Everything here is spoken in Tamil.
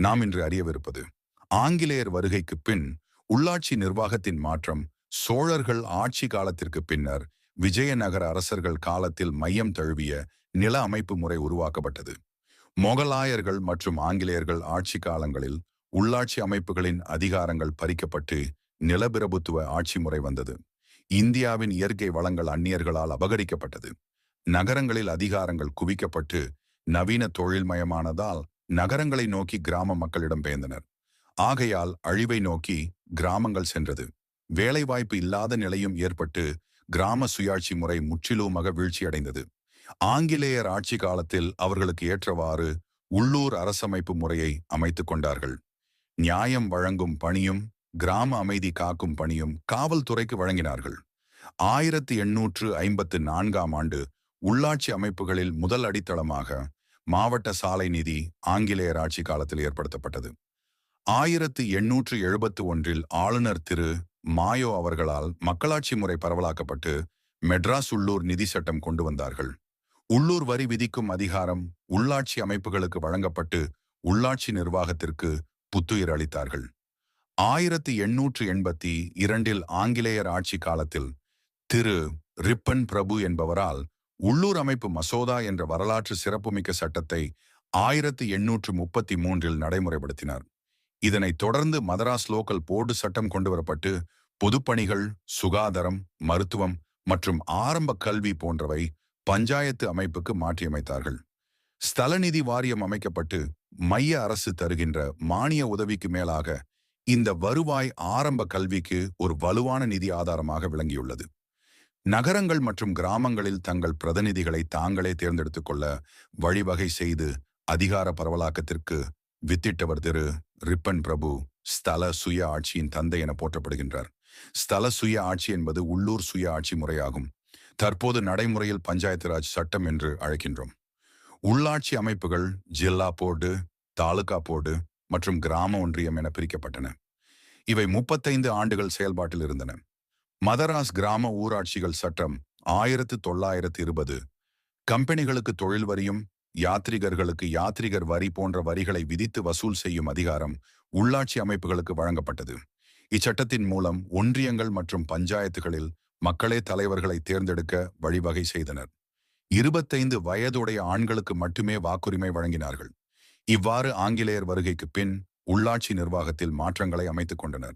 நாம் இன்று அறியவிருப்பது ஆங்கிலேயர் வருகைக்கு பின் உள்ளாட்சி நிர்வாகத்தின் மாற்றம். சோழர்கள் ஆட்சி காலத்திற்கு பின்னர் விஜயநகர அரசர்கள் காலத்தில் மையம் தழுவிய நில அமைப்பு முறை உருவாக்கப்பட்டது. மொகலாயர்கள் மற்றும் ஆங்கிலேயர்கள் ஆட்சி காலங்களில் உள்ளாட்சி அமைப்புகளின் அதிகாரங்கள் பறிக்கப்பட்டு நிலப்பிரபுத்துவ ஆட்சி முறை வந்தது. இந்தியாவின் இயற்கை வளங்கள் அந்நியர்களால் அபகரிக்கப்பட்டது. நகரங்களில் அதிகாரங்கள் குவிக்கப்பட்டு நவீன தொழில்மயமானதால் நகரங்களை நோக்கி கிராம மக்களிடம் பெயர்ந்தனர். ஆகையால் அழிவை நோக்கி கிராமங்கள் சென்றது. வேலைவாய்ப்பு இல்லாத நிலையும் ஏற்பட்டு கிராம சுயாட்சி முறை முற்றிலுமாக வீழ்ச்சியடைந்தது. ஆங்கிலேயர் ஆட்சி காலத்தில் அவர்களுக்கு ஏற்றவாறு உள்ளூர் அரசமைப்பு முறையை அமைத்துக் கொண்டார்கள். நியாயம் வழங்கும் பணியும் கிராம அமைதி காக்கும் பணியும் காவல்துறைக்கு வழங்கினார்கள். 1854ஆம் ஆண்டு உள்ளாட்சி அமைப்புகளில் முதல் அடித்தளமாக மாவட்ட சாலை நிதி ஆங்கிலேயர் ஆட்சி காலத்தில் ஏற்படுத்தப்பட்டது. 1871இல் ஆளுநர் திரு மாயோ அவர்களால் மக்களாட்சி முறை பரவலாக்கப்பட்டு மெட்ராஸ் உள்ளூர் நிதி சட்டம் கொண்டு வந்தார்கள். உள்ளூர் வரி விதிக்கும் அதிகாரம் உள்ளாட்சி அமைப்புகளுக்கு வழங்கப்பட்டு உள்ளாட்சி நிர்வாகத்திற்கு புத்துயிர் அளித்தார்கள். 1882இல் ஆங்கிலேயர் ஆட்சி காலத்தில் திரு ரிப்பன் பிரபு என்பவரால் உள்ளூர் அமைப்பு மசோதா என்ற வரலாற்று சிறப்புமிக்க சட்டத்தை 1833இல் நடைமுறைப்படுத்தினார். இதனைத் தொடர்ந்து மதராஸ் லோக்கல் போர்டு சட்டம் கொண்டுவரப்பட்டு பொதுப்பணிகள், சுகாதாரம், மருத்துவம் மற்றும் ஆரம்ப கல்வி போன்றவை பஞ்சாயத்து அமைப்புக்கு மாற்றியமைத்தார்கள். ஸ்தல நிதி வாரியம் அமைக்கப்பட்டு மைய அரசு தருகின்ற மானிய உதவிக்கு மேலாக இந்த வருவாய் ஆரம்ப கல்விக்கு ஒரு வலுவான நிதி ஆதாரமாக விளங்கியுள்ளது. நகரங்கள் மற்றும் கிராமங்களில் தங்கள் பிரதிநிதிகளை தாங்களே தேர்ந்தெடுத்துக் கொள்ள வழிவகை செய்து அதிகார பரவலாக்கத்திற்கு வித்திட்டவர் திரு ரிப்பன் பிரபு ஸ்தல சுய ஆட்சியின் தந்தை என போற்றப்படுகின்றார். ஸ்தல சுய ஆட்சி என்பது உள்ளூர் சுய ஆட்சி முறையாகும். தற்போது நடைமுறையில் பஞ்சாயத்து ராஜ் சட்டம் என்று அழைக்கின்றோம். உள்ளாட்சி அமைப்புகள் ஜில்லா போர்டு, தாலுகா போர்டு மற்றும் கிராம ஒன்றியம் என பிரிக்கப்பட்டன. இவை 35 ஆண்டுகள் செயல்பாட்டில் இருந்தன. மதராஸ் கிராம ஊராட்சிகள் சட்டம் 1920 கம்பெனிகளுக்கு தொழில் வரியும் யாத்ரிகர்களுக்கு யாத்ரிகர் வரி போன்ற வரிகளை விதித்து வசூல் செய்யும் அதிகாரம் உள்ளாட்சி அமைப்புகளுக்கு வழங்கப்பட்டது. இச்சட்டத்தின் மூலம் ஒன்றியங்கள் மற்றும் பஞ்சாயத்துகளில் மக்களே தலைவர்களை தேர்ந்தெடுக்க வழிவகை செய்தனர். 25 வயதுடைய ஆண்களுக்கு மட்டுமே வாக்குரிமை வழங்கினார்கள். இவ்வாறு ஆங்கிலேயர் வருகைக்கு பின் உள்ளாட்சி நிர்வாகத்தில் மாற்றங்களை அமைத்துக் கொண்டனர்.